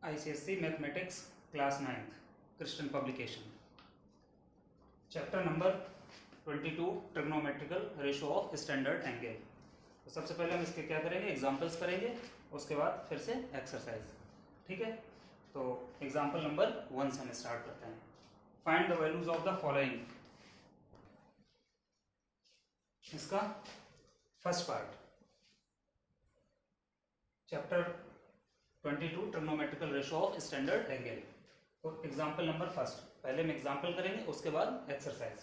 ICSE mathematics class 9th क्रिस्टन publication chapter number 22 trigonometrical ratio of standard angle. तो सबसे पहले हम इसके क्या करेंगे, एग्जांपल्स करेंगे, उसके बाद फिर से एक्सरसाइज। ठीक है, तो एग्जांपल नंबर 1 से हम स्टार्ट करते हैं। Find the values of the following. इसका first part chapter 22 trigonometrical ratio of standard angle. तो एग्जांपल नंबर फर्स्ट, पहले हम एग्जांपल करेंगे, उसके बाद एक्सरसाइज।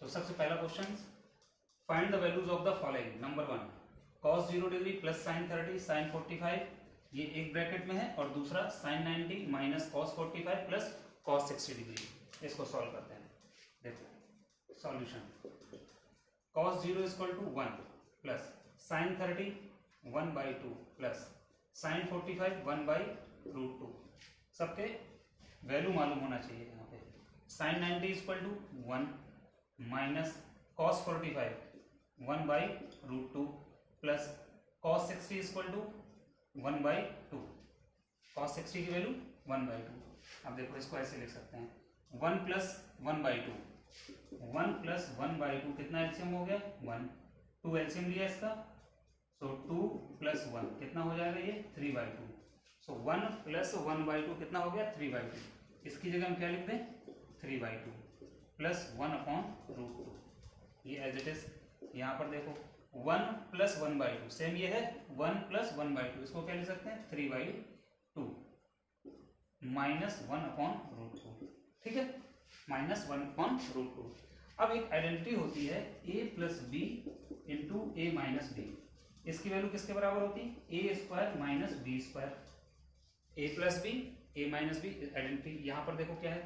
तो सबसे पहला question, find the values of the following. Number 1 cos 0 degree plus sin 30 sin 45, ये एक ब्रैकेट में है, और दूसरा sin 90 minus cos 45 plus cos 60 degree. इसको सॉल्व करते हैं। देखो solution, cos 0 equal to 1 plus sin 30 1/2 plus sin 45 1/√2। सबके वैल्यू मालूम होना चाहिए। यहाँ पे sin 90 equal to 1 minus cos 45 1/√2 plus cos 60 equal to 1/2। cos 60 की वैल्यू 1/2। अब देखो इसको ऐसे लिख सकते हैं, 1 प्लस 1/2, 1 प्लस 1/2 कितना एलसीएम हो गया 1, 2 एलसीएम लिया इसका, सो 2 प्लस 1 कितना हो जाएगा ये 3/2। सो 1 प्लस 1/2 कितना हो गया 3/2। इसकी जगह हम क्या लिख दें 3/2 प्लस 1/√2। ये एज इट इज। यहाँ पर देखो 1 प्लस 1/2 सेम ये है 1 प्लस 1/2, इसको क्या लिख सकते हैं 3/2 माइनस 1/√2। ठीक है, माइनस 1/√2। अब एक आइडेंटिटी होती है a plus b into a minus b. इसकी वैल्यू किसके बराबर होती है a square minus B square. A plus B A minus b identity. यहाँ पर देखो क्या है,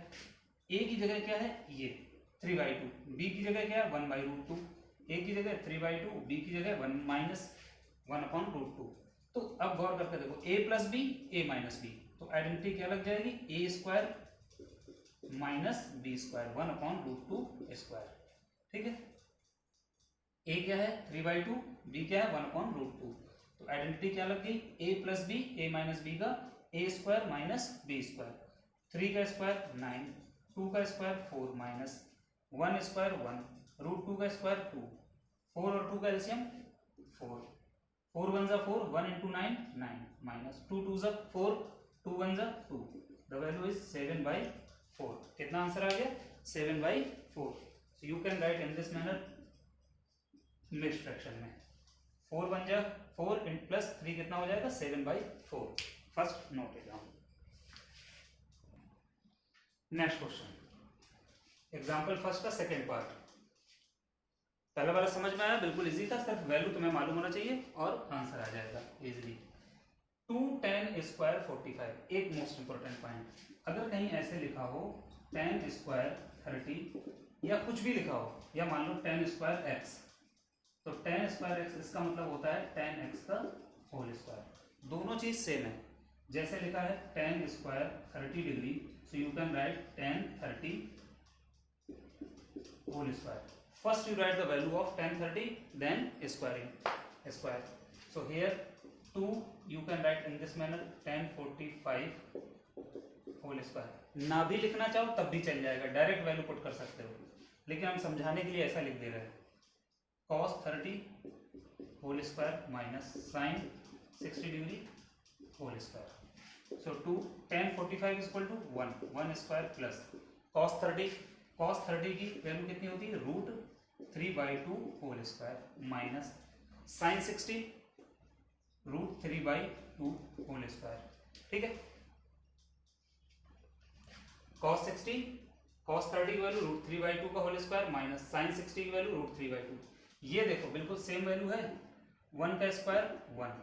ए की जगह क्या है ये 3/2, बी की जगह क्या है 1/√2, ए की जगह 3/2, बी की जगह 1 माइनस 1/√2। तो अब गौर करके देखो a plus B A minus B, तो आइडेंटिटी क्या लग जाएगी A square minus B square 1/√2 square. ठीक है, a क्या है 3/2, b क्या है 1/√2। तो आइडेंटिटी क्या लग गई a plus B A minus b का a square minus B square. 3 का स्क्वायर 9, 2 का स्क्वायर 4 माइनस 1 स्क्वायर 1, √2 का स्क्वायर 2, 4 और 2 का एलसीएम 4, 4 1 जा 4, 1 into 9 9 माइनस 2 2 जा 4, 2 1 जा 2। The value is 7/4। कितना आंसर आ गया 7/4। सो you can right in this manner mixed fraction में 4 1 जा 4 प्लस 3 कितना हो जाएगा 7/4। First note down. Next question, example first का सेकंड पार्ट। पहला वाला समझ में आया, बिल्कुल इजी था, सिर्फ वैल्यू तुम्हें मालूम होना चाहिए और आंसर आ जाएगा इजीली। 2 tan square 45। एक मोस्ट इंपोर्टेंट पॉइंट, अगर कहीं ऐसे लिखा हो tan स्क्वायर 30 या कुछ भी लिखा हो, या मान लो tan स्क्वायर x, तो tan स्क्वायर x इसका मतलब होता है tan x का होल स्क्वायर। दोनों चीज सेम है। जैसे लिखा है tan square 30 degree, so you can write tan 30 whole square. First you write the value of tan 30, then square. So here 2 you can write in this manner tan 45 whole square। ना भी लिखना चाहो तब भी चल जाएगा, डायरेक्ट वैल्यू पुट कर सकते हो, लेकिन हम समझाने के लिए ऐसा लिख दे रहे हैं cos 30 whole square minus sin 60 degree whole square. So 2 tan 45 equal to 1 square plus cos 30 की वैल्यू कितनी होती है √3/2 whole square minus sin 60 √3/2 whole square. ठीक है, cos 30 की वैल्यू √3/2 का होल स्क्वायर माइनस sin 60 की वैल्यू √3/2। ये देखो बिल्कुल सेम वैल्यू है, 1 का square 1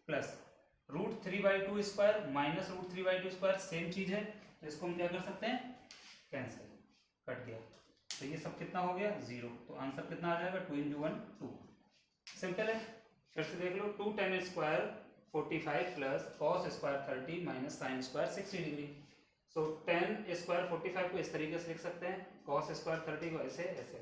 plus √3/2 square minus √3/2 square same चीज है, तो इसको हम क्या कर सकते हैं कैंसिल, कट गया। तो ये सब कितना हो गया 0, तो आंसर कितना आ जाएगा 2 × 1 2। सिंपल है। फिर से देख लो 2 tan square 45 plus cos square 30 minus sin square 60 degree. So tan square 45 को इस तरीके से लिख सकते हैं, cos स्क्वायर 30 को ऐसे ऐसे।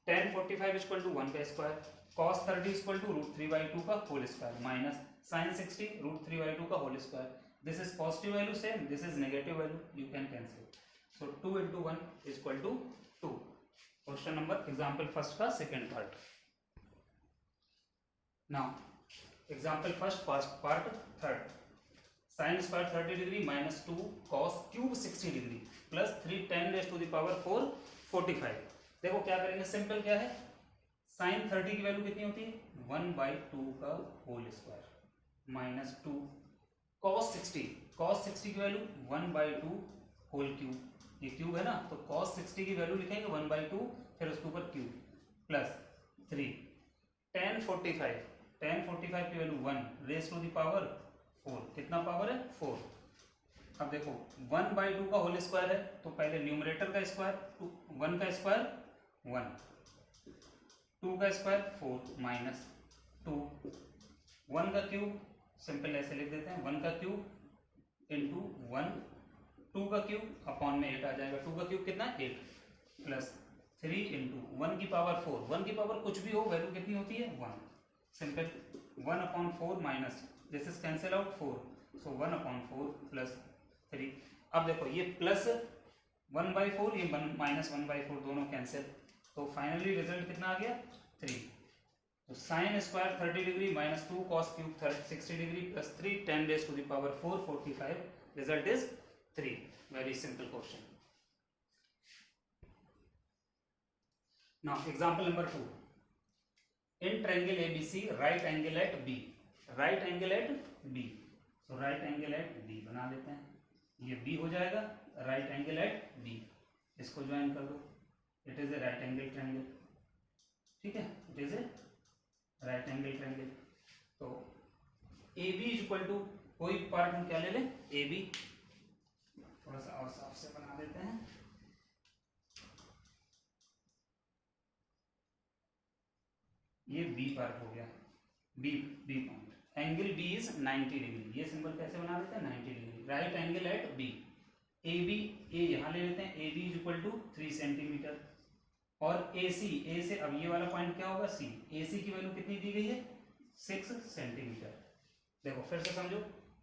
tan 45 इक्वल टू 1 का स्क्वायर, cos 30 इक्वल टू √3/2 का होल स्क्वायर माइनस sin 60 √3/2 का whole square. This is positive value, same. This is negative value. You can cancel. So 2 into 1 is equal to 2. Question number example first का second part. Now example first part third. Sin square 30 degree minus 2 cos cube 60 degree plus 3 10 raised to the power 4 45. देखो क्या करेंगे, simple क्या है, sin 30 की value कितनी होती है 1/2 का होल स्क्वायर माइनस 2 cos 60 की वैल्यू 1/2 होल क्यूब, ये क्यूब है ना, तो cos 60 की वैल्यू लिखेंगे 1/2 फिर उसके ऊपर क्यूब प्लस 3 tan 45 की value 1 raise to the power 4, कितना पावर है 4। अब देखो 1/2 का होल स्क्वायर है तो पहले न्यूमरेटर का स्क्वायर 1 का स्क्वायर 1, 2 का स्क्वायर 4 माइनस 2, 1 का क्यूब सिंपल ऐसे लिख देते हैं 1 का क्यूब इंटू 1, 2 का क्यूब अपॉन में 8 आ जाएगा, 2 का क्यूब कितना 8 प्लस 3 इंटू 1 की पावर 4, 1 की पावर कुछ भी हो वैल्यू कितनी होती है 1, simple 1/4 minus this is cancel out 4, so 1/4 plus 3। अब देखो ये प्लस 1/4 ये माइनस 1/4 दोनों कैंसिल, तो फाइनली रिजल्ट कितना आ गया 3। तो sine square 30 degree minus 2 cos cube 60 degree plus 3 10 raise to the power 4 45, result is 3। Very simple question. Now example number 2, in triangle ABC right angle at B, right angle at B, so right angle at B बना लेते हैं, ये B हो जाएगा right angle at B, इसको join कर दो, it is a right angle triangle, ठीक है, it is a right angle triangle. तो AB इज इक्वल टू कोई पार्ट हम क्या ले लें AB, थोड़ा सा और साफ से बना देते हैं, ये B पार्ट हो गया, B point, angle B is 90 degree, ये सिंबल कैसे बना देते हैं 90 degree, right angle at B, AB A यहां ले लेते हैं, AB is equal to 3 centimetre और AC A से अब ये वाला पॉइंट क्या होगा C, AC की वैल्यू कितनी दी गई है 6 सेंटीमीटर। देखो फिर से समझो,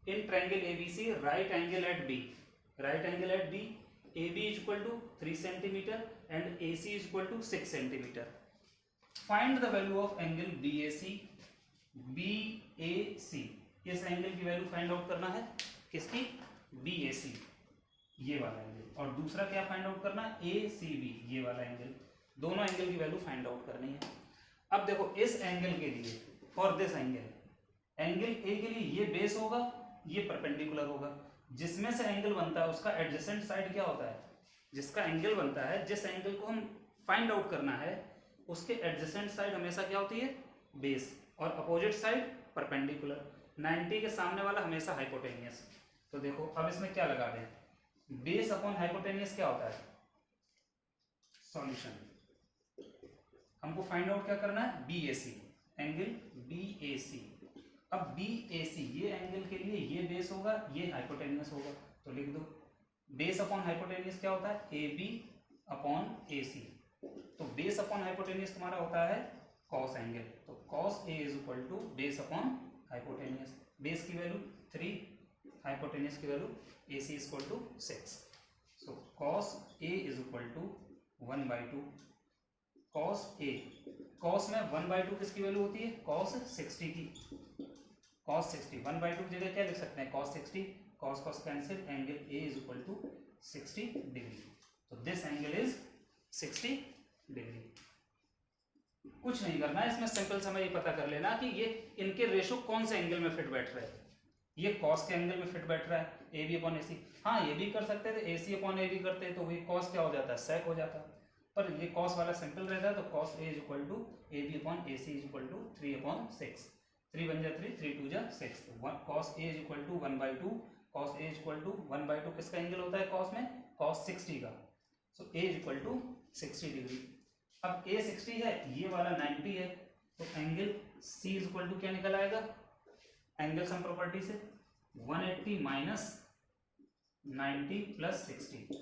in triangle ABC right angle at B, right angle at B, AB is equal to 3 centimetre and AC is equal to 6 centimetre. Find the value of angle BAC, इस angle की value find out करना है, किसकी BAC, ये वाला angle, और दूसरा क्या फाइंड आउट करना है ACB, ये वाला एंगल, दोनों एंगल की वैल्यू फाइंड आउट करनी है। अब देखो इस एंगल के लिए, फॉर दिस एंगल A के लिए ये बेस होगा, ये परपेंडिकुलर होगा, जिसमें से एंगल बनता है उसका एडजेसेंट साइड क्या होता है, जिसका एंगल बनता है, जिस एंगल को हम फाइंड आउट करना है उसके एडजेसेंट साइड हमेशा क्या होती है बेस, और अपोजिट साइड परपेंडिकुलर, 90 के सामने वाला हमेशा हाइपोटेनियस। तो देखो अब इसमें क्या लगा दें, बेस अपॉन हाइपोटेनियस क्या होता है सॉल्यूशन, हमको फाइंड आउट क्या करना है BAC, एंगल BAC। अब BAC ये एंगल के लिए ये बेस होगा, ये हाइपोटेनियस होगा, तो लिख दो बेस अपॉन हाइपोटेनियस क्या होता है AB अपॉन AC, तो बेस अपॉन हाइपोटेनियस तुम्हारा होता है कॉस एंगल, तो cos A is equal to base upon hypotenuse, base की वैल्यू 3, हाइपोटेनियस की value AC is equal to 6, so cos A is equal to 1/2 cos A, cos में 1/2 किसकी value होती है कॉस 60 की, कॉस 60 1/2 की जगह क्या लिख सकते हैं cos 60, cos cos cancel, angle A is equal to 60 degree, तो दिस एंगल इज 60 डिग्री। कुछ नहीं करना है इसमें, सिंपल समय ये पता कर लेना कि ये इनके रेशो कौन से एंगल में फिट बैठ रहा है, ये कॉस के एंगल में फिट बैठ रहा है AB अपॉन AC, हाँ ये भी कर सकते थे AC अपॉन AB करते तो वही कॉस क्या हो जाता है सेक हो जाता, पर ये कॉस वाला सिंपल रहता है, तो cos A is equal to AB upon AC is equal to 3/6, 3 बन जा 3, 3 2 जा 6, cos A is equal to 1/2, cos A is equal to 1/2 किसका एंगल होता है कॉस में कॉस 60 का, so A is equal to 60 degree. अब A 60 है, ये वाला 90 है, तो angle C is equal to क्या निकल आएगा, एंगल सम प्रॉपर्टी से 180 minus 90 plus 60,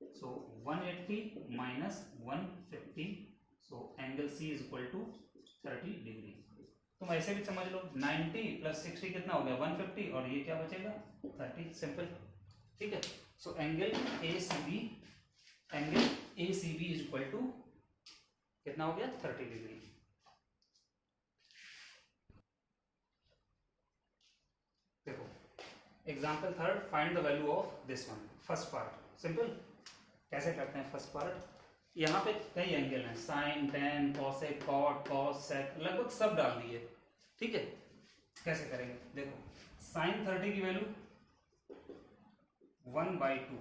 so 180 minus 150, so angle C is equal to 30 degree. तुम ऐसे भी समझ लो 90 प्लस 60 कितना हो गया 150 और ये क्या बचेगा 30, सिंपल। ठीक है, so angle A C B is equal to कितना हो गया 30 डिग्री। देखो example third, find the value of this one. First part simple, कैसे करते हैं फर्स्ट पार्ट, यहाँ पे कई एंगल हैं, sine, tan, cosec, cot, cos, sec, लगभग सब डाल दिए। ठीक है, कैसे करेंगे देखो, साइन 30 की वैल्यू 1/2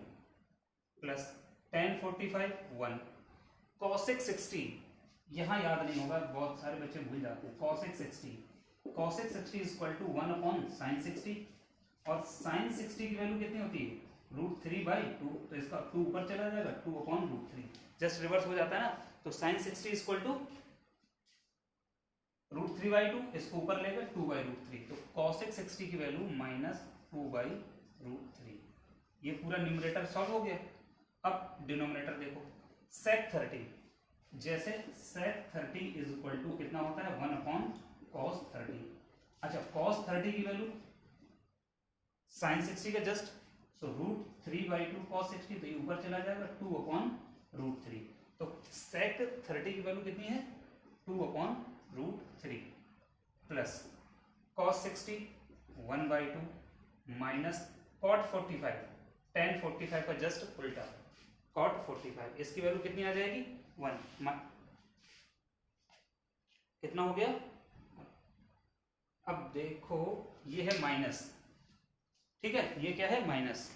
प्लस टेन 45 1, कॉसेक 60 यहाँ याद नहीं होगा, बहुत सारे बच्चे भूल जाते हैं। Cosec 60 is equal to 1 upon sine 60, और साइन 60 की वैल्यू कितनी होती है √3/2, तो इसका 2 ऊपर चला जाएगा, 2 अपॉन √3, जस्ट रिवर्स हो जाता है ना। तो साइन 60 इज इक्वल टू √3/2, इसको ऊपर लेकर 2/√3, तो कॉसेक 60 की वैल्यू -2/√3। ये पूरा न्यूमरेटर सॉल्व हो गया। अब डिनोमिनेटर देखो, सेक 30, जैसे सेक 30 इज इक्वल टू कितना होता है 1 अपॉन कॉस 30। अच्छा, कॉस 30 की वैल्यू साइन 60 का जस्ट, सो √3/2 कॉस 60, तो ये ऊपर चला जाएगा 2 अपॉन √3, तो सेक 30 की वैल्यू कितनी है 2 upon √3 plus cos 60 1/2 minus cot 45 tan 45 का जस्ट उल्टा कॉट 45, इसकी वैल्यू कितनी आ जाएगी 1, कितना हो गया। अब देखो ये है माइनस, ठीक है, ये क्या है माइनस।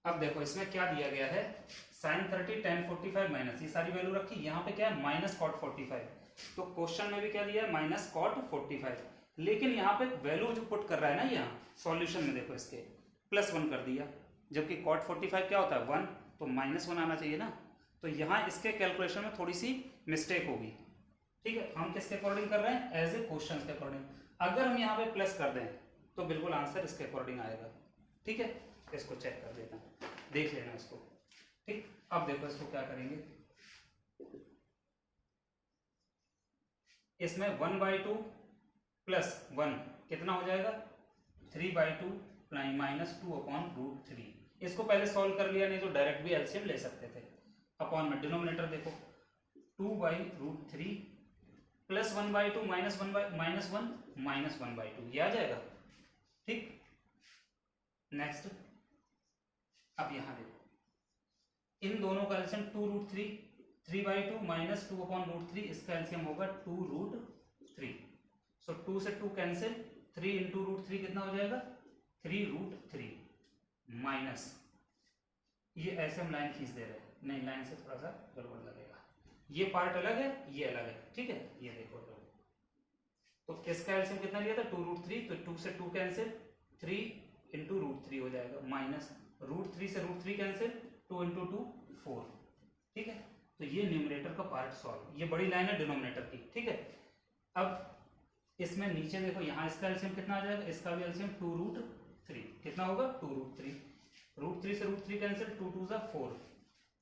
अब देखो इसमें क्या दिया गया है, साइन 30 tan 45 माइनस, ये सारी वैल्यू रखी, यहाँ पे क्या है माइनस कॉट 45, तो क्वेश्चन में भी क्या दिया है माइनस कॉट 45, लेकिन यहाँ पे वैल्यू जो पुट कर रहा है ना, यहाँ सॉल्यूशन में देखो इसके +1 कर दिया, जबकि कॉट 45 क्या होता है 1, तो -1 आना चाहिए ना, तो यहाँ इसके कैलकुलेशन में थोड़ी सी मिस्टेक होगी। ठीक है, हम किसके अकॉर्डिंग कर रहे हैं, एज ए क्वेश्चन के अकॉर्डिंग। अगर हम यहाँ पे प्लस कर दें तो बिल्कुल आंसर इसके अकॉर्डिंग आएगा। ठीक है, इसको चेक कर देना, देख लेना इसको। ठीक, अब देखो इसको क्या करेंगे, इसमें 1/2 प्लस 1 कितना हो जाएगा 3/2 -2 अपॉन √3। इसको पहले सॉल्व कर लिया, नहीं तो डायरेक्ट भी एलसीएम ले सकते थे। अपॉन में डिनोमिनेटर देखो 2/√3 प्लस 1/2 -1 ये आ जाएगा। ठीक, नेक्स्ट, अब यहां देखो इन दोनों का एलसीएम 2√3, 3/2 -2 अपॉन √3, इसका एलसीएम होगा 2√3, सो 2 से 2 कैंसिल, 3 इंटू √3 कितना हो जाएगा 3√3 माइनस, ये ऐसे हम लाइन खींच दे रहे हैं, नहीं लाइन से थोड़ा सा गड़बड़ लगेगा, ये पार्ट अलग है ये अलग है। ठीक है, ये देखो तो इसका एलसीएम कितना लिया था 2√3, तो 2 से 2 कैंसिल, 3 इंटू √3 हो जाएगा, माइनस √3 से √3 कैंसिल, 2 इंटू 2 4। ठीक है, तो ये न्यूमरेटर का पार्ट सॉल्व, ये बड़ी लाइन है डिनोमिनेटर की। ठीक है, अब इसमें नीचे देखो, यहाँ इसका एलसीएम कितना आ जाएगा, इसका भी एलसीएम 2√3 कितना होगा 2√3, √3 से √3 कैंसिल, 2 2 4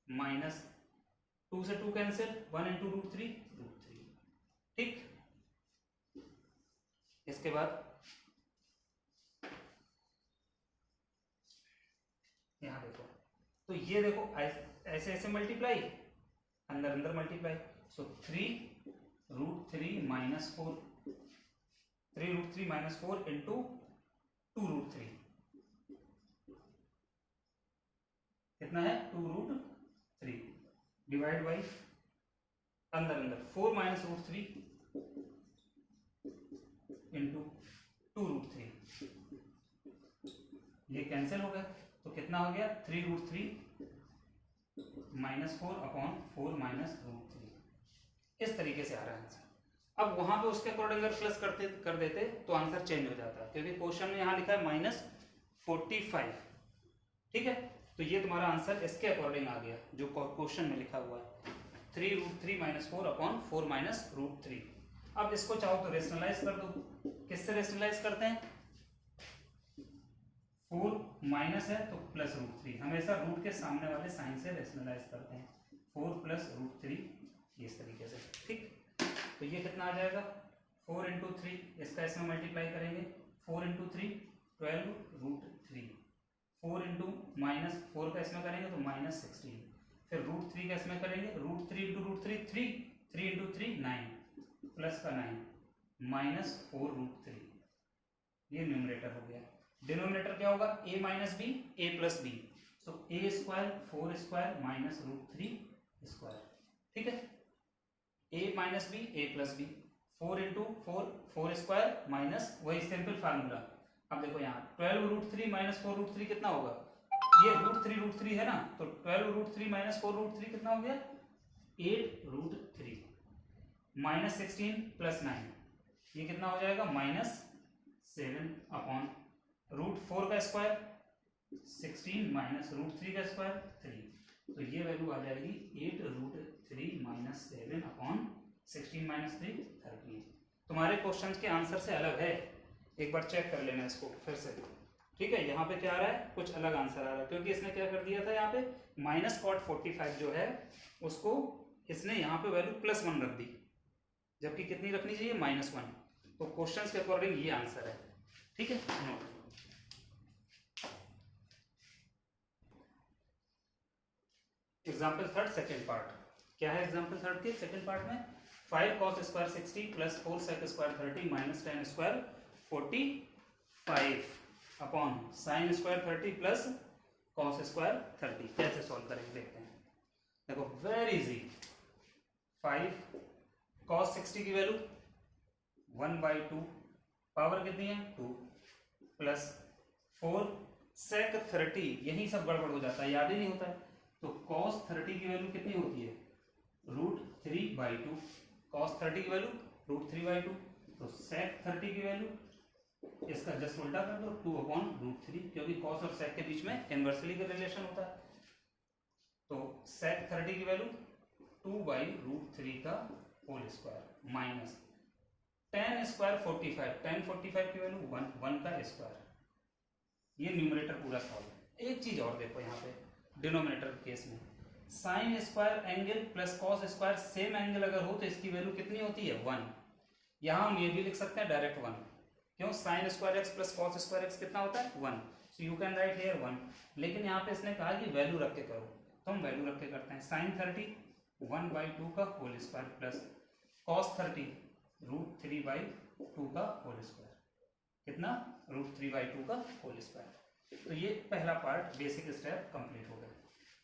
माइनस 2 से 2 कैंसिल, 1 इंटू √3 √3। ठीक, इसके बाद यहां देखो, तो ये देखो ऐसे ऐसे मल्टीप्लाई, अंदर अंदर मल्टीप्लाई, सो 3√3 -4, 3√3 -4 इंटू 2√3 कितना है 2√3 डिवाइड बाई अंदर अंदर 4 -√3 इंटू 2√3, ये कैंसिल हो गया, तो कितना हो गया 3√3 -4 अपॉन 4 -√3, इस तरीके से आ रहा है आंसर। अब वहां पे उसके अकॉर्डिंग अगर प्लस कर देते तो आंसर चेंज हो जाता, क्योंकि क्वेश्चन में यहां लिखा है -45। ठीक है, तो ये तुम्हारा आंसर इसके अकॉर्डिंग आ गया जो क्वेश्चन में लिखा हुआ है, 3√3 -4 अपॉन 4 -√3। अब इसको चाहो तो रेशनलाइज कर दो, किससे रेशनलाइज करते हैं, 4 माइनस है तो +√3, हमेशा रूट के सामने वाले साइन से रेशनलाइज करते हैं, 4 + √3 इस तरीके से। ठीक, तो ये कितना आ जाएगा 4 इंटू 3, इसका इसमें मल्टीप्लाई करेंगे 4 इंटू 3 12√3, 4 इंटू -4 का इसमें करेंगे तो -16, फिर √3 का इसमें करेंगे √3 इंटू √3 3, 3 इंटू 3 9 प्लस का 9 -4√3, ये न्यूमरेटर हो गया। डिनोमिनेटर क्या होगा a minus b a plus b, so a square 4 square minus √3 square, ठीक है। a minus b a plus b, 4 into 4 square minus वही सिंपल फार्मूला। अब देखो यहाँ 12√3 माइनस 4√3 कितना होगा, ये √3 है ना, तो 12√3 माइनस 4√3 कितना हो गया 8√3, -16 प्लस 9 ये कितना हो जाएगा -7 अपॉन √4 का स्क्वायर 16 माइनस √3 का स्क्वायर 3, तो ये वैल्यू आ जाएगी 8√3 माइनस 7 अपॉन 16 माइनस 3 13। तुम्हारे क्वेश्चन के आंसर से अलग है, एक बार चेक कर लेना इसको फिर से, ठीक है। यहाँ पे क्या आ रहा है, कुछ अलग आंसर आ रहा है, क्योंकि इसने क्या कर दिया था यहाँ पे -cot45 जो है उसको इसने यहाँ पे वैल्यू +1 रख दी, जबकि कितनी रखनी चाहिए -1, तो क्वेश्चन के अकॉर्डिंग ये आंसर है, ठीक है। एग्जाम्पल थर्ड सेकेंड पार्ट, क्या है एग्जाम्पल थर्ड के सेकेंड पार्ट में 5 cos square 60 plus 4 sec square 30 minus 10 square 45 upon sine square 30 plus cos square 30, कैसे सॉल्व करेंगे देखते हैं। देखो वेरी इजी, 5 cos 60 की वैल्यू 1/2, पावर कितनी है 2, प्लस 4 sec 30, यही सब गड़बड़ हो जाता है, याद ही नहीं होता है, तो cos 30 की वैल्यू कितनी होती है √3/2, cos 30 की वैल्यू √3/2, तो sec 30 की वैल्यू इसका जस्ट उल्टा कर दो 2/√3, क्योंकि cos और sec के बीच में इनवर्सली का रिलेशन होता है, तो sec 30 की वैल्यू 2/√3 का होल स्क्वायर माइनस 10 स्क्वायर 45, 10 45 की वैल्यू 1 का स्क्वायर, ये न्यूमरेटर पूरा सॉल्व है। एक चीज और देखो यहाँ पे डिनोमिनेटर के केस में sine square angle plus cos square same angle अगर हो तो इसकी वैल्यू कितनी होती है 1, यहाँ हम ये भी लिख सकते हैं डायरेक्ट 1, क्यों sine square x plus cos square x कितना होता है 1, सो यू कैन राइट हियर 1, लेकिन यहाँ पे इसने कहा कि वैल्यू रख के करो, तो हम वैल्यू रख के करते हैं। साइन 30 1/2 का होल स्क्वायर प्लस कॉस 30 √3/2 का होल स्क्वायर, कितना √3/2 का होल स्क्वायर। तो ये पहला पार्ट बेसिक स्टेप कंप्लीट हो गया।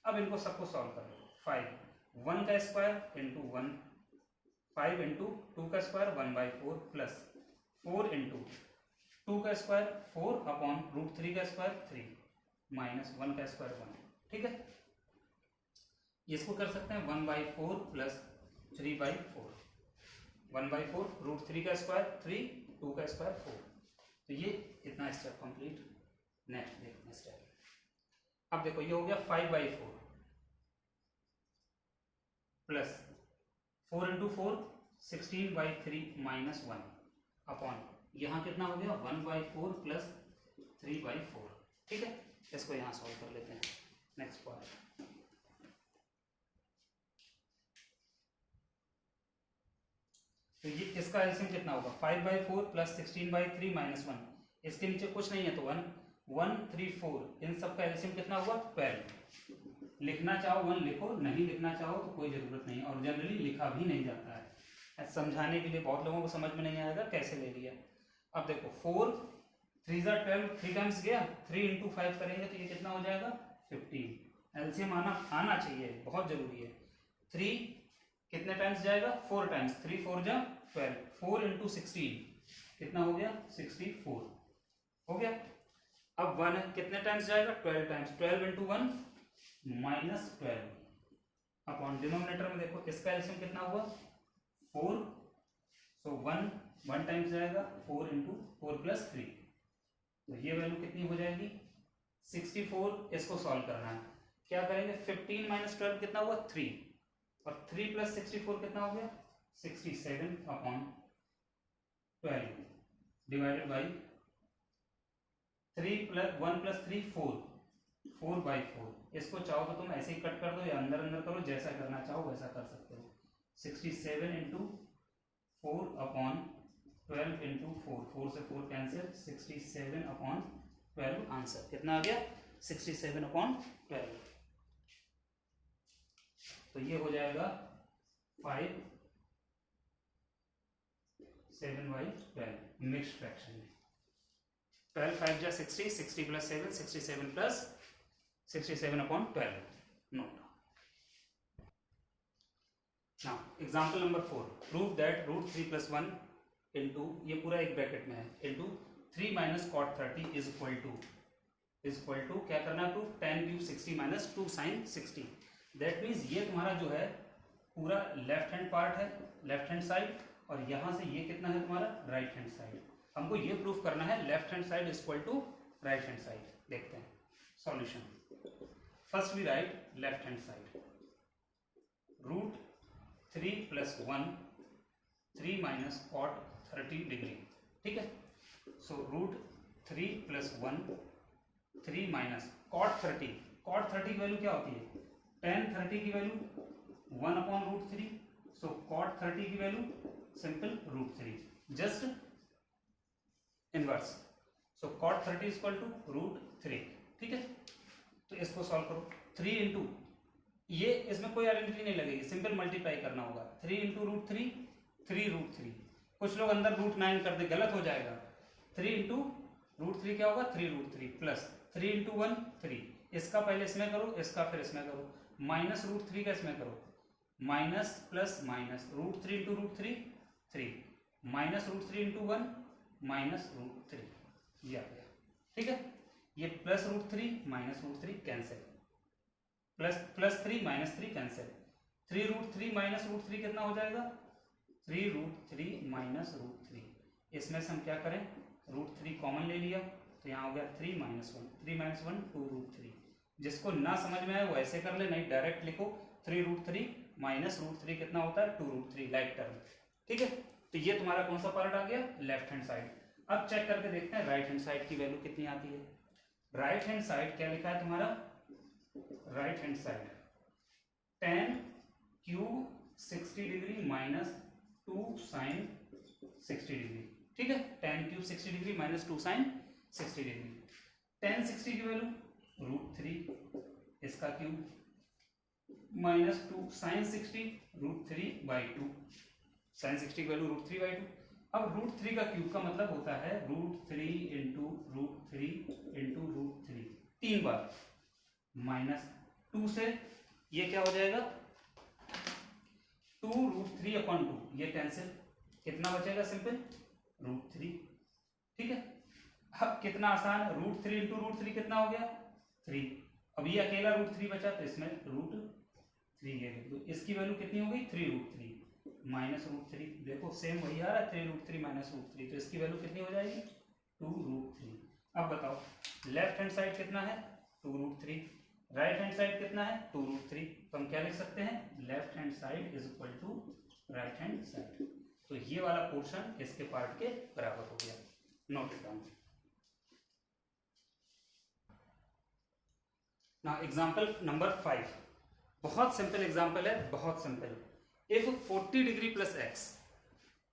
अब इनको सबको सॉल्व कर लो, 5 1 का स्क्वायर इंटू 1, 5 इंटू 2 का स्क्वायर 1/4 प्लस 4 इंटू 2 का स्क्वायर 4 अपॉन √3 का स्क्वायर 3 माइनस 1 का स्क्वायर 1, ठीक है। इसको कर सकते हैं 1/4 प्लस 3/4, 1/4 √3 का स्क्वायर 3, 2 का स्क्वायर 4, तो ये इतना स्टेप कंप्लीट। नेक्स्ट देखते हैं स्टेप, अब देखो ये हो गया 5/4 प्लस 4 इंटू 4 16/3 माइनस 1 अपॉन यहाँ कितना हो गया 1/4 प्लस 3/4, ठीक है। इसको यहाँ सॉल्व कर लेते हैं। नेक्स्ट पार्ट, तो ये इसका एलसीएम कितना होगा 5/4 प्लस 16/3 माइनस 1, इसके नीचे कुछ नहीं है तो 1 1 3 4, इन सब का एलसीएम कितना हुआ 12। लिखना चाहो 1 लिखो, नहीं लिखना चाहो तो कोई जरूरत नहीं, और जनरली लिखा भी नहीं जाता है, समझाने के लिए बहुत लोगों को समझ में नहीं आएगा कैसे ले लिया। अब देखो 4 3 12, 3 टाइम्स गया, 3 इंटू 5 करेंगे तो ये कितना हो जाएगा 15। एलसीएम आना चाहिए, बहुत जरूरी है। 3 कितने टाइम्स जाएगा 4 टाइम्स, 3 4 जा 12, 4 इंटू 16 कितना हो गया 64 हो गया। अब 1 कितने टाइम्स जाएगा 12 times, 12 into 1 minus 12 upon denominator में देखो इसका एलसीएम कितना हुआ 4, सो 1 टाइम्स जाएगा 4 इंटू 4 प्लस 3, तो ये वैल्यू कितनी हो जाएगी 64। इसको सॉल्व करना है, क्या करेंगे 15 माइनस 12 कितना हुआ 3, और 3 प्लस 64 कितना हो गया 67 upon 12 divided by 3 plus 1 plus 3 4/4। इसको चाहो तो तुम ऐसे ही कट कर दो या अंदर अंदर करो, जैसा करना चाहो वैसा कर सकते हो। 67 इंटू 4/12 इंटू 4 से 4 कैंसिल, 67/12 आंसर कितना आ गया 67/12। तो ये हो जाएगा 5 7/12 मिक्स्ड फ्रैक्शन में। 12 5 जा 60, 60 plus 7, 67 plus 67/12 note. Now example number 4, prove that √3 + 1 into ये पूरा एक ब्रैकेट में है into 3 - cot 30 is equal to क्या करना है proof, tan cube 60 - 2 sin 60। That means ये तुम्हारा जो है पूरा लेफ्ट हैंड पार्ट है, लेफ्ट हैंड साइड, और यहां से ये कितना है तुम्हारा राइट हैंड साइड। हमको ये प्रूफ करना है left hand side is equal to right hand side. देखते हैं solution. First we write left hand side, √3 + 1 3 - cot 30 degree, ठीक है। सो √3 + 1 3 - cot 30, cot 30 की वैल्यू क्या होती है, tan 30 की वैल्यू 1/√3, सो cot 30 की वैल्यू सिंपल √3, जस्ट इनवर्स। सो cot 30 = √3, ठीक है। तो इसको सॉल्व करो, 3 इंटू ये, इसमें कोई आइडेंटिटी नहीं लगेगी, सिंपल मल्टीप्लाई करना होगा। 3 इंटू √3 3√3, कुछ लोग अंदर √9 कर दे, गलत हो जाएगा। 3 इंटू √3 क्या होगा 3√3 प्लस 3 इंटू 1 3, इसका पहले इसमें करो, इसका फिर इसमें करो, माइनस √3 का इसमें करो, minus plus minus √3 into √3 3, minus √3 into 1 minus √3, ये आ गया, ठीक है। ये plus √3 minus √3 cancel, plus 3 minus 3 cancel, 3√3 minus √3 कितना हो जाएगा 3√3 माइनस √3। इसमें से हम क्या करें, √3 कॉमन ले लिया, तो यहाँ हो गया 3 - 1, 3 - 1 2√3। जिसको ना समझ में आए वो ऐसे कर ले, नहीं डायरेक्ट लिखो 3√3 माइनस √3 कितना होता है 2√3, लाइक टर्म, ठीक है। तो ये तुम्हारा कौन सा पार्ट आ गया लेफ्ट हैंड साइड। अब चेक करके देखते हैं राइट हैंड साइड की वैल्यू कितनी आती है। राइट हैंड साइड क्या लिखा है तुम्हारा, right hand side tan cube 60 degree minus 2 sin 60 degree, ठीक है। tan cube 60 degree minus 2 sin 60 degree. tan 60 की वैल्यू √3, इसका क्यूब, माइनस 2 sin 60 √3/2, sin 60 की वैल्यू √3/2। अब √3 का क्यूब का मतलब होता है √3 इंटू √3 इंटू √3, 3 बार, माइनस 2 से ये क्या हो जाएगा 2√3/2, ये कैंसिल, कितना बचेगा सिंपल √3, ठीक है। अब कितना आसान, √3 इंटू √3 कितना हो गया 3, अब ये अकेला √3 बचा, तो इसमें √3 ये लिख दो, इसकी वैल्यू कितनी हो गई 3√3 माइनस √3, देखो सेम वही आ रहा है 3√3 माइनस √3, तो इसकी वैल्यू कितनी हो जाएगी 2√3। अब बताओ लेफ्ट हैंड साइड कितना है 2√3, राइट हैंड साइड कितना है 2√3, तो हम क्या लिख सकते हैं left hand side is equal to right hand side. तो ये वाला पोर्शन इसके पार्ट के बराबर हो गया, note it down. Now example number 5, बहुत सिंपल एग्जांपल है, बहुत simple. If 40 degree plus x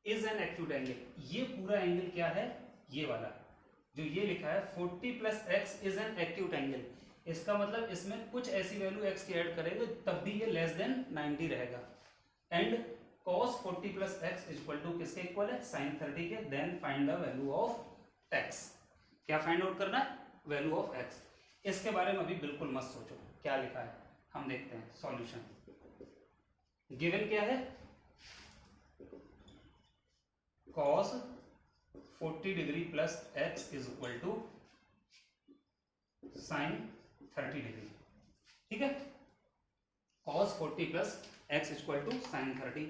is an acute angle, ये पूरा एंगल क्या है, ये वाला जो ये लिखा है 40 + x is an acute angle, इसका मतलब इसमें कुछ ऐसी वैल्यू x की ऐड करेंगे तब भी ये लेस देन 90 रहेगा। And cos 40 + x is equal to किसके इक्वल है sin 30 के। Then find the value of x, क्या फाइंड आउट करना है वैल्यू ऑफ x। इसके बारे में अभी बिल्कुल मत सोचो क्या लिखा है, हम देखते हैं सॉल्यूशन। गिवन क्या है cos 40 degree plus x is equal to sin 30 degree, ठीक है। cos 40 plus x is equal to sin 30,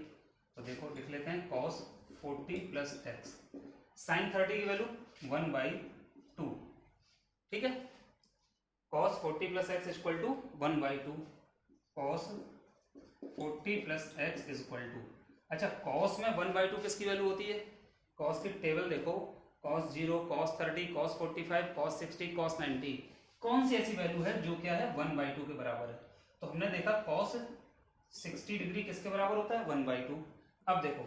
तो देखो लिख लेते हैं cos 40 प्लस x, sin 30 की वैल्यू 1/2, ठीक है। cos 40 plus x is equal to 1/2, cos 40 plus x is equal to, अच्छा cos में 1/2 किसकी वैल्यू होती है, cos की टेबल देखो, cos 0, cos 30, cos 45, cos 60, cos 90, कौन सी ऐसी वैल्यू है जो क्या है 1/2 के बराबर है। तो हमने देखा cos 60 डिग्री किसके बराबर होता है 1/2। अब देखो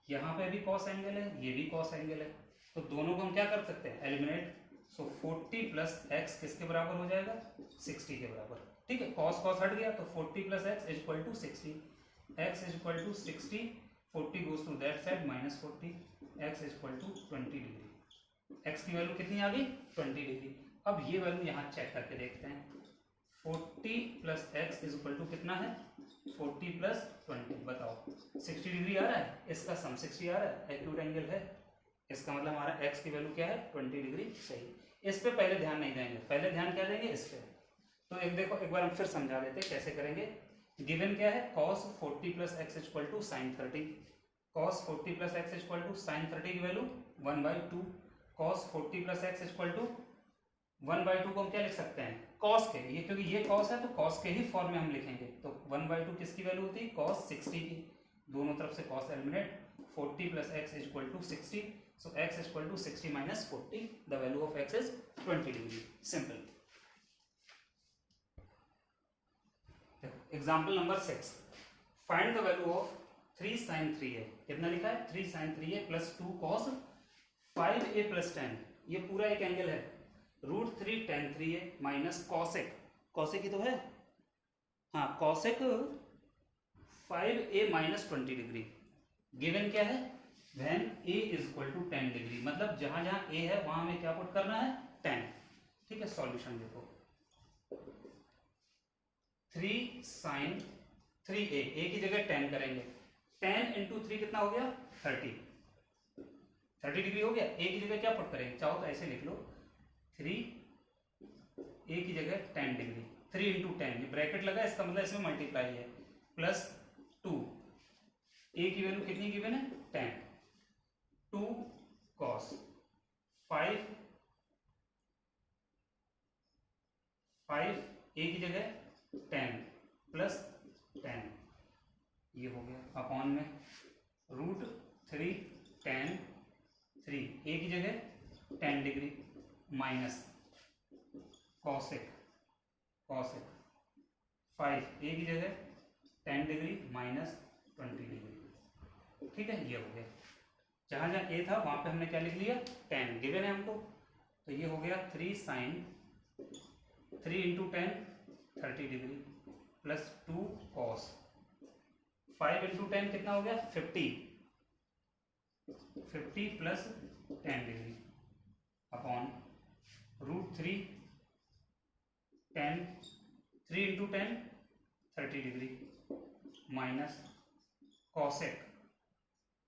यहाँ पे भी कॉस एंगल है, ये भी कॉस एंगल है, तो दोनों को हम क्या कर सकते हैं, एलिमिनेट। सो 40 प्लस एक्स किसके बराबर हो जाएगा, 60 के बराबर। ठीक है, कॉस कॉस हट गया, तो 40 plus x is equal to 60, x is equal to 60, 40 goes to that side minus 40, x is equal to 20 degree. X की वैल्यू कितनी आ गई, 20 डिग्री। अब ये वैल्यू यहाँ चेक करके देखते हैं, 40 plus x is equal to कितना है, 40 प्लस 20, बताओ 60 डिग्री आ रहा है, इसका सम 60 आ रहा है, एक्यूट एंगल है, इसका मतलब हमारा x की वैल्यू क्या है, 20 डिग्री। सही, इस पे पहले ध्यान नहीं देंगे, पहले ध्यान क्या देंगे, इस पे। तो एक देखो, एक बार हम फिर समझा देते हैं कैसे करेंगे। गिवन क्या है, cos 40 plus x equal to sine 30, cos 40 plus x equal to sine 30 की value 1/2, cos 40 plus x equal to 1/2 को हम क्या लिख सकते हैं, cos के, ये क्योंकि ये cos है तो cos के ही फॉर्म में हम लिखेंगे। तो 1/2 किसकी वैल्यू होती है, cos 60 की, दोनों तरफ से cos eliminate, 40 plus x equal to 60, so x is equal to 60 minus 40, the value of x is 20 degree, simple। Example number 6, find the value of 3 sin 3a, कितना लिखा है, 3 sin 3a plus 2 cos 5a plus 10, ये पूरा एक angle है, √3 tan 3a minus cosec, cosec ही तो है, हाँ cosec 5a minus 20 degree. Given क्या है, when a is equal to 10 degree, मतलब जहां जहां a है वहां हमें क्या पुट करना है, 10। ठीक है, सॉल्यूशन देखो, 3 sin 3a, a की जगह 10 करेंगे, 10 इंटू 3 कितना हो गया, 30 डिग्री हो गया। a की जगह क्या पुट करेंगे, चाहो तो ऐसे लिख लो, 3 a की जगह 10 डिग्री, 3 इंटू 10, ये ब्रैकेट लगा, इसका मतलब इसमें मल्टीप्लाई है, प्लस 2, a की वैल्यू कितनी गिवन है, 10, 2 cos 5 a की जगह 10 प्लस 10, ये हो गया अपॉन में √3 tan 3, a की जगह 10 डिग्री माइनस कॉसेक 5 a की जगह 10 डिग्री माइनस 20 डिग्री। ठीक है, ये हो गया, जहां जहां a था वहां पे हमने क्या लिख लिया, 10 गिवन है हमको, तो ये हो गया 3 sin 3 into 10 30 degree plus 2 cos 5 into 10 कितना हो गया, 50 plus 10 degree upon √3 10 3 into 10 30 degree minus cosec,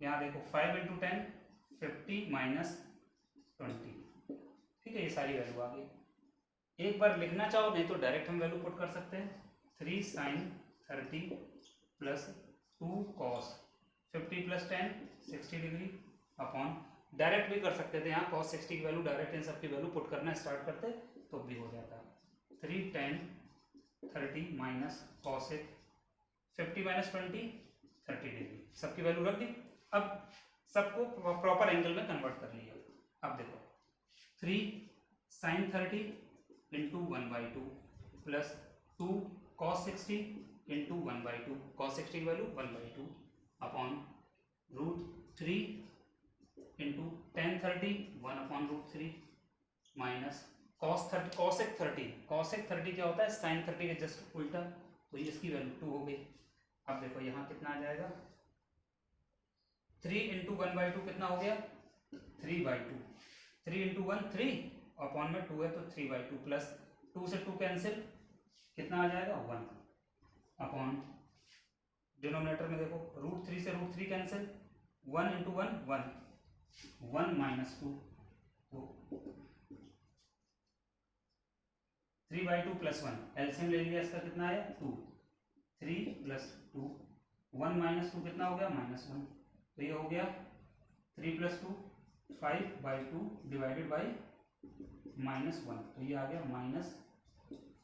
यहाँ देखो 5 इंटू 10 50 माइनस 20। ठीक है, ये सारी वैल्यू आ गई। एक बार लिखना चाहो नहीं तो डायरेक्ट हम वैल्यू पुट कर सकते हैं, 3 sin 30 plus 2 cos 50 plus 10 60 degree upon, direct भी कर सकते थे, यहाँ cos 60 की वैल्यू डायरेक्ट इन सबकी वैल्यू पुट करना स्टार्ट करते तो भी हो जाता, 3 tan 30 minus cosec 50 minus 20 30 degree, सबकी वैल्यू रख दी। अब सबको प्रॉपर एंगल में कन्वर्ट कर लिया। अब देखो 3 sin 30 into 1/2 plus 2 cos 60 into 1/2, cos 60 की value 1/2 upon √3 into tan 30 1 upon √3 minus cosec 30 क्या होता है, sin 30 के जस्ट उल्टा, तो ये इसकी वैल्यू 2 हो गई। अब देखो यहाँ कितना आ जाएगा, 3 इंटू 1/2 कितना हो गया, 3/2, 3 इंटू 1 3 अपॉन में 2 है तो 3/2 प्लस 2 से 2 कैंसिल, कितना आ जाएगा 1 अपॉन डिनोमिनेटर में देखो √3 से √3 कैंसिल, 1 इंटू 1 1 माइनस 2, तो 3/2 प्लस 1 एलसीएम ले लिया, इसका कितना आया 2, 3 प्लस 2 1 माइनस 2 कितना हो गया -1, तो ये हो गया 3 प्लस 2 5/2 डिवाइडेड बाई -1, तो ये आ गया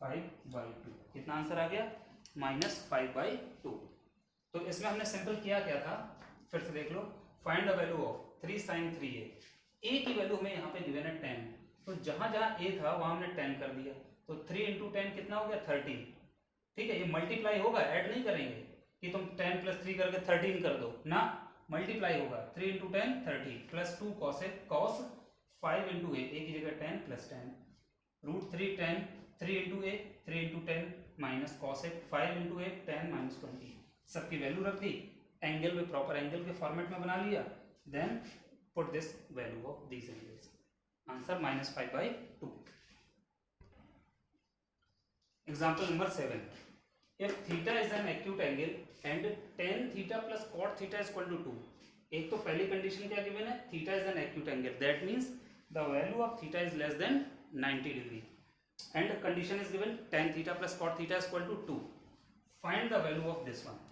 -5/2, कितना आंसर आ गया -5/2। तो इसमें हमने सिंपल किया क्या था, फिर से देख लो, find the value of 3 sin 3a, a की वैल्यू हमें यहाँ पे गिवन है 10, तो जहां जहां a था वहां हमने 10 कर दिया, तो 3 इंटू 10 कितना हो गया 30। ठीक है, ये मल्टीप्लाई होगा, ऐड नहीं करेंगे कि तुम 10 प्लस 3 करके 13 कर दो ना, मल्टीप्लाई होगा 3 into 10 30 plus 2 cos 5 into a की जगह 10 plus 10 root 3 10 3 into a 3 into 10 minus cos 5 into a 10 minus 20 सबकी वैल्यू रख दी, एंगल में प्रॉपर एंगल के फॉर्मेट में बना लिया, then put this value of these angles, answer -5/2। Example number 7, if theta is an acute angle and tan theta plus cot theta is equal to 2, एक तो पहली कंडीशन क्या गिवन है, theta is an acute angle, that means the value of theta is less than 90 degree, and condition is given tan theta plus cot theta is equal to 2, find the value of this one,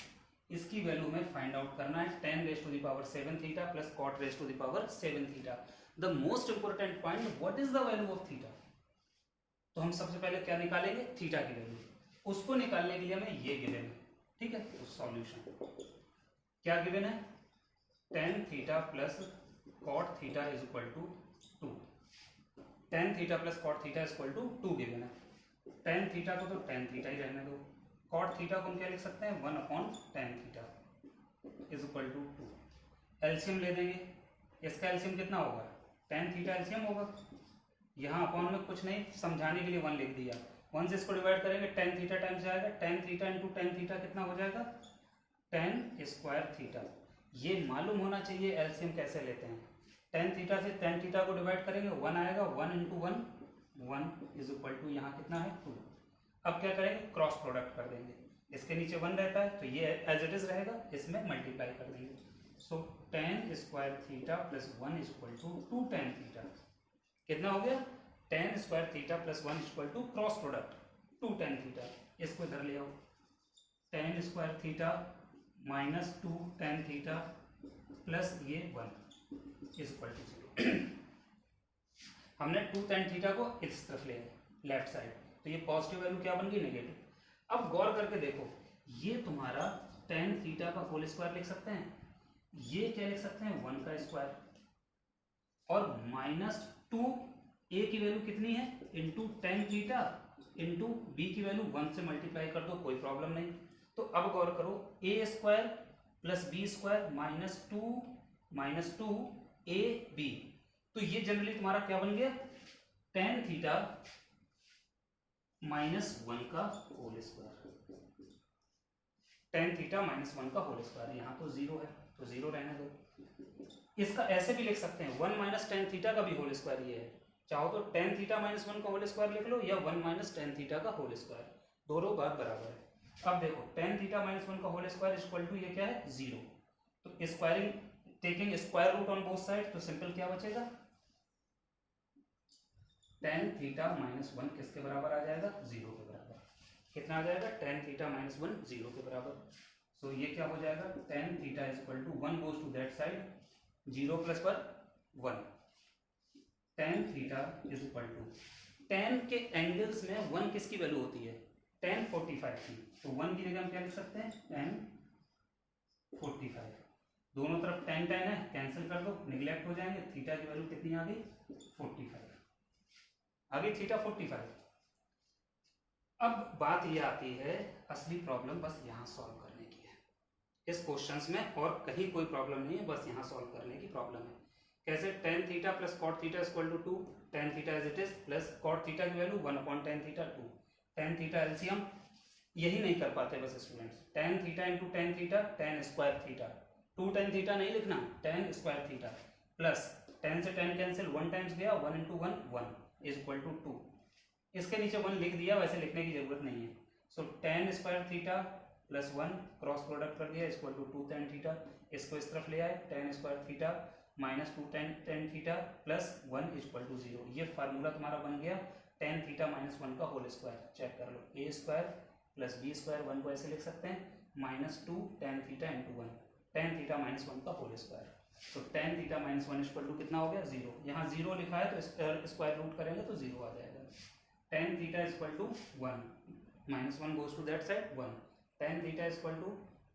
इसकी value में find out करना है tan raised to the power 7 theta plus cot raised to the power 7 theta, the most important point, what is the value of theta, तो हम सबसे पहले क्या निकालेंगे, थीटा की वैल्यू, उसको निकालने के लिए हमें ये गिवन है, ठीक है, तो सॉल्यूशन क्या गिवन है, tan theta plus cot theta is equal to 2, tan theta plus cot theta is equal to 2 given है, tan थीटा को तो tan थीटा ही रहने दो, cot थीटा को हम क्या लिख सकते हैं 1/tan theta is equal to 2, LCM ले देंगे, इसका एलसीएम कितना होगा, tan थीटा एलसीएम होगा, यहाँ अपॉन में कुछ नहीं, समझाने के लिए 1 लिख दिया, 1 से इसको डिवाइड करेंगे tan थीटा टाइम्स जाएगा, tan theta into tan theta कितना हो जाएगा, tan स्क्वायर थीटा, ये मालूम होना चाहिए एलसीएम कैसे लेते हैं, tan थीटा से tan थीटा को डिवाइड करेंगे 1 आएगा, 1 इंटू 1 1 इज इक्वल टू यहाँ कितना है 2, अब क्या करेंगे क्रॉस प्रोडक्ट कर देंगे, इसके नीचे 1 रहता है तो ये एज इट इज रहेगा, इसमें मल्टीप्लाई कर देंगे, so tan square theta plus 1 is equal to 2 tan theta, कितना हो गया tan square theta plus 1 equal to cross product 2 tan theta, इसको इधर ले आओ, tan square theta minus 2 tan theta plus ये 1 इज इक्वल टू 0, हमने 2 tan थीटा को इस तरफ ले आए लेफ्ट साइड, तो ये पॉजिटिव वैल्यू क्या बन गई नेगेटिव, अब गौर करके देखो ये तुम्हारा tan थीटा का होल स्क्वायर लिख सकते हैं, ये क्या लिख सकते हैं 1 का स्क्वायर, और -2 a की वैल्यू कितनी है into tan theta into b की वैल्यू 1 से मल्टीप्लाई कर दो, कोई प्रॉब्लम नहीं, तो अब गौर करो a square plus b square -2 a b, तो ये जनरली तुम्हारा क्या बन गया tan थीटा -1 का होल स्क्वायर, tan थीटा -1 का होल स्क्वायर, यहाँ तो 0 है तो 0 रहने दो, इसका ऐसे भी लिख सकते हैं 1 माइनस tan थीटा का भी होल स्क्वायर ये है, चाहो तो tan थीटा -1 का होल स्क्वायर लिख लो या 1 माइनस tan थीटा का होल स्क्वायर, दोनों बात बराबर है। अब देखो tan थीटा -1 का होल स्क्वायर इक्वल टू ये क्या है 0, तो squaring taking square root on both side, तो सिंपल क्या बचेगा tan थीटा -1 किसके बराबर आ जाएगा 0 के बराबर, कितना आ जाएगा tan थीटा -1 0 के बराबर, सो ये क्या हो जाएगा tan theta is equal to 1 goes to that side, 0 plus 1 tan theta is equal to, tan के एंगल्स में 1 किसकी वैल्यू होती है tan 45 की, तो 1 की जगह हम क्या लिख सकते हैं tan 45, दोनों तरफ tan है कैंसिल कर दो, निगलेक्ट हो जाएंगे, थीटा की वैल्यू कितनी आ गई 45, आ गई थीटा 45। अब बात ये आती है असली प्रॉब्लम बस यहाँ सॉल्व करने की है, इस क्वेश्चंस में और कहीं कोई प्रॉब्लम नहीं है, बस यहाँ सॉल्व करने की प्रॉब्लम है, कैसे tan theta plus cot theta equal to 2, tan theta as it is plus cot theta की वैल्यू 1/tan theta 2, tan theta LCM यही नहीं कर पाते बस students, tan theta into tan theta tan square theta, 2 tan theta नहीं लिखना tan square theta plus tan से tan कैंसिल 1 टाइम्स गया 1 इंटू 1 इज इक्वल टू 2, इसके नीचे 1 लिख दिया, वैसे लिखने की जरूरत नहीं है, सो tan square theta plus 1 cross product कर दिया इक्वल टू 2 tan थीटा, इसको इस तरफ ले आए tan square theta -2 tan theta plus 1 equal to 0, ये फार्मूला तुम्हारा बन गया tan थीटा -1 का होल स्क्वायर, चेक कर लो a square plus b square, 1 को ऐसे लिख सकते हैं -2 tan theta into 1 tan theta -1 का होल स्क्वायर, तो tan थीटा -1 इक्वल टू कितना हो गया 0, यहाँ 0 लिखा है तो स्क्वायर रूट करेंगे तो 0 आ जाएगा, tan theta equal to 1 -1 goes to that side 1, tan theta equal to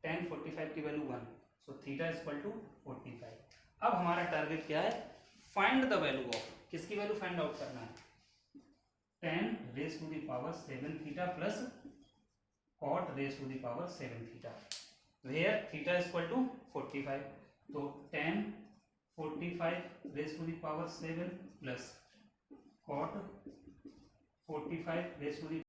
tan 45 की value 1, so theta equal to 45। अब हमारा टारगेट क्या है, फाइंड द वैल्यू ऑफ, किसकी वैल्यू फाइंड आउट करना है tan raise to the power 7 theta plus cot raise to the power 7 theta, where theta equal to 45, तो tan 45 raise to the power 7 plus cot 45 raise to the